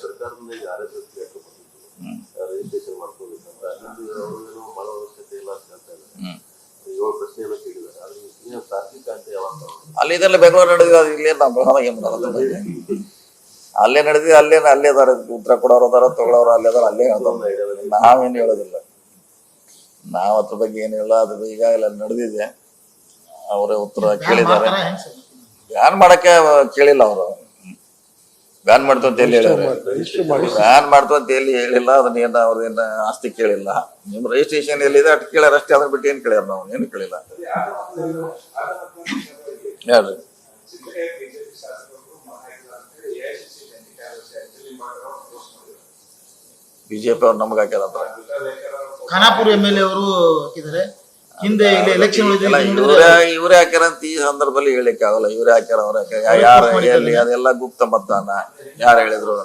ಸರ್ಕಾರದಿಂದ ಈಗ ಆರೋಗ್ಯ ರಿಜಿಸ್ಟ್ರೇಷನ್ ಮಾಡ್ಕೋಬೇಕಂತ ಅಲ್ಲಿಂದ ಅವ್ರಿಗೇನೋ ಮಾಡೋ ಅವಶ್ಯಕತೆ ಇಲ್ಲ ಅಂತ ಹೇಳ್ತಾ ಇದ್ದಾರೆ. 7 ಪ್ರಶ್ನೆಯನ್ನು ಕೇಳಿದ್ದಾರೆ. ಆದ್ರೆ ತಾರ್ಕಿಕ ಅಂತ ಯಾವಾಗ ಅಲ್ಲಿ ಇದೆಲ್ಲ ಬೆಂಗಳೂರು ನಡೆದಿದೆ, ಅದು ಇಲ್ಲೇ ನಾವು ಏನ್ ಮಾಡೋದು, ಅಲ್ಲೇ ನಡೆದಿದೆ, ಅಲ್ಲೇ ಅದಾರ ಉತ್ತರ ಕೊಡೋರು ಅದಾರ, ತಗೊಳೋರು ಅಲ್ಲೇ ಅದಾರ, ಅಲ್ಲೇ ಹೇಳ್ತಾರೆ. ನಾವೇನು ಹೇಳೋದಿಲ್ಲ, ನಾವ್ ಅದ್ರ ಬಗ್ಗೆ ಏನು ಹೇಳ. ಅದು ಈಗಾಗಲೇ ನಡೆದಿದೆ, ಅವರೇ ಉತ್ತರ ಕೇಳಿದ್ದಾರೆ. ಬ್ಯಾನ್ ಮಾಡಕ್ಕೆ ಕೇಳಿಲ್ಲ ಅವರು, ಬ್ಯಾನ್ ಮಾಡ್ತು ಅಂತ ಎಲ್ಲಿ ಹೇಳಿದ್ರೆ, ಬ್ಯಾನ್ ಮಾಡ್ತು ಅಂತ ಎಲ್ಲಿ ಹೇಳಿಲ್ಲ. ಅದನ್ನ ಏನ ಅವ್ರದೇನ ಆಸ್ತಿ ಕೇಳಿಲ್ಲ. ನಿಮ್ ರಿಜಿಸ್ಟ್ರೇಷನ್ ಎಲ್ಲಿದೆ ಅಷ್ಟು ಕೇಳ್ಯಾರ ಅಷ್ಟೇ, ಅದ್ರ ಬಿಟ್ಟು ಏನ್ ಕೇಳ್ಯಾರ, ನಾವು ಏನು ಕೇಳಿಲ್ಲ. ಹೇಳ್ರಿ, ಬಿಜೆಪಿ ಅವ್ರು ನಮ್ಗೆ ಹಾಕ್ಯಾರ. ಖಾನಾಪುರ MLA ಅವರು ಹಾಕಿದ್ದಾರೆ. ಹಿಂದೆ ಇಲ್ಲಿ ಎಲೆಕ್ಷನ್ ಇವರೇ ಹಾಕ್ಯಾರ ಅಂತ ಈ ಸಂದರ್ಭದಲ್ಲಿ ಹೇಳಿಕ್ಕೆ ಆಗಲ್ಲ. ಇವರೇ ಹಾಕ್ಯಾರ, ಅವ್ರ ಯಾರು ಎಲ್ಲಿ, ಅದೆಲ್ಲ ಗುಪ್ತ ಮತದಾನ. ಯಾರು ಹೇಳಿದ್ರು?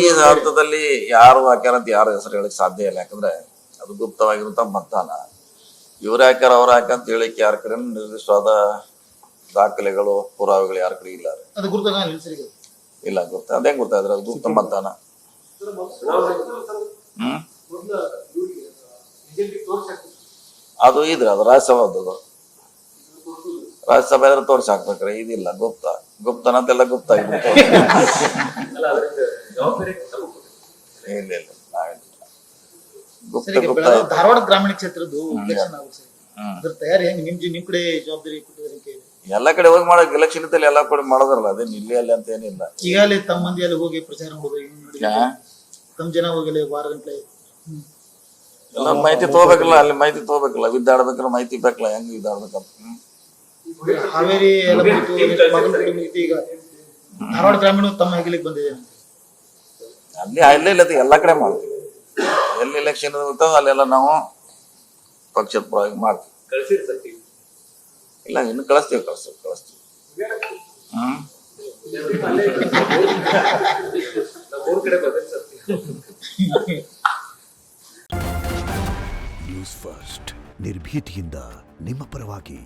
ಈ ಅರ್ಥದಲ್ಲಿ ಯಾರು ಹಾಕ್ಯಾರ ಅಂತ ಯಾರು ಹೆಸರು ಹೇಳಿಕ್ ಸಾಧ್ಯ ಇಲ್ಲ. ಯಾಕಂದ್ರೆ ಅದು ಗುಪ್ತವಾಗಿರುವಂತ ಮತದಾನ. ಇವ್ರು ಹಾಕ್ಯಾರ ಅವ್ರ ಹಾಕಂತ ಹೇಳಿಕ್ಕೆ ಯಾರ ಕಡೆ ನಿರ್ದಿಷ್ಟವಾದ ದಾಖಲೆಗಳು ಪುರಾವೆಗಳು ಯಾರ ಕಡೆ ಇಲ್ಲ. ಇಲ್ಲ, ಗೊತ್ತ ಅದೇ ಗೊತ್ತಾದ್ರೆ ಅದು ಗುಪ್ತ ಮತದಾನ. ಅದು ಇದ್ರೆ ಅದು ರಾಜ್ಯಸಭಾದ್ದು, ರಾಜ್ಯಸಭೆ ಆದ್ರೆ ತೋರ್ಸಿ ಹಾಕ್ಬೇಕ್ರೆ. ಇದಿಲ್ಲ, ಗುಪ್ತನ ಅಂತೆಲ್ಲ ಗುಪ್ತ ಆಗಿಬಿಟ್ಟು. ಇಲ್ಲ ಗುಪ್ತ ಗುಪ್ತ. ಧಾರವಾಡ ಗ್ರಾಮೀಣ ಕ್ಷೇತ್ರದ್ದು ತಯಾರಿ ಹೆಂಗ್ ನಿಮ್ ಕಡೆ ಜವಾಬ್ದಾರಿ ಕೊಟ್ಟಿದ್ದಾರೆ? ಎಲ್ಲಾ ಕಡೆ ಹೋಗಿ ಮಾಡಕ್ ಎಲೆಕ್ಷನ್ ಇದ್ದಲ್ಲಿ ಎಲ್ಲಾ ಕಡೆ ಮಾಡೋದ್ರಲ್ಲ, ಅದೇನ್ ಇಲ್ಲಿ ಅಲ್ಲಿ ಅಂತ ಏನಿಲ್ಲ. ಈಗಾಗಲೇ ತಮ್ಮ ಮಂದಿ ಅಲ್ಲಿ ಹೋಗಿ ಪ್ರಚಾರ ಮಾಡೋದು, ತಮ್ಮ ಜನ ಹೋಗಲಿ ವಾರ ಗಂಟೆ ಎಲ್ಲ ಮಾಹಿತಿ ತಗೋಬೇಕಲ್ಲ, ಅಲ್ಲಿ ಮಾಹಿತಿ ತಗೋಬೇಕಲ್ಲ, ವಿದ್ದಾಡ್ಬೇಕಲ್ಲ, ಮಾಹಿತಿ ಬೇಕಲ್ಲ, ಹೆಂಗ್ ವಿದ್ದಾಡ್ಬೇಕಂತ. ಹಾವೇರಿ ಈಗ ಧಾರವಾಡ ಗ್ರಾಮೀಣ ತಮ್ಮ ಹೆಗಲಿಗೆ ಬಂದಿದೆ. ಅಲ್ಲೇ ಇಲ್ಲ ಎಲ್ಲಾ ಕಡೆ ಮಾಡ್ತೀವಿ. ಎಲ್ಲಿ ಎಲೆಕ್ಷನ್ ಇರ್ತಾವ ಅಲ್ಲೆಲ್ಲ ನಾವು ಪಕ್ಷದ ಪರವಾಗಿ ಮಾಡ್ತೀವಿ. ಇಲ್ಲ, ಇನ್ನು ಕಳಿಸ್ತೀವಿ. ನ್ಯೂಸ್ ಫಸ್ಟ್, ನಿರ್ಭೀತಿಯಿಂದ ನಿಮ್ಮ ಪರವಾಗಿ.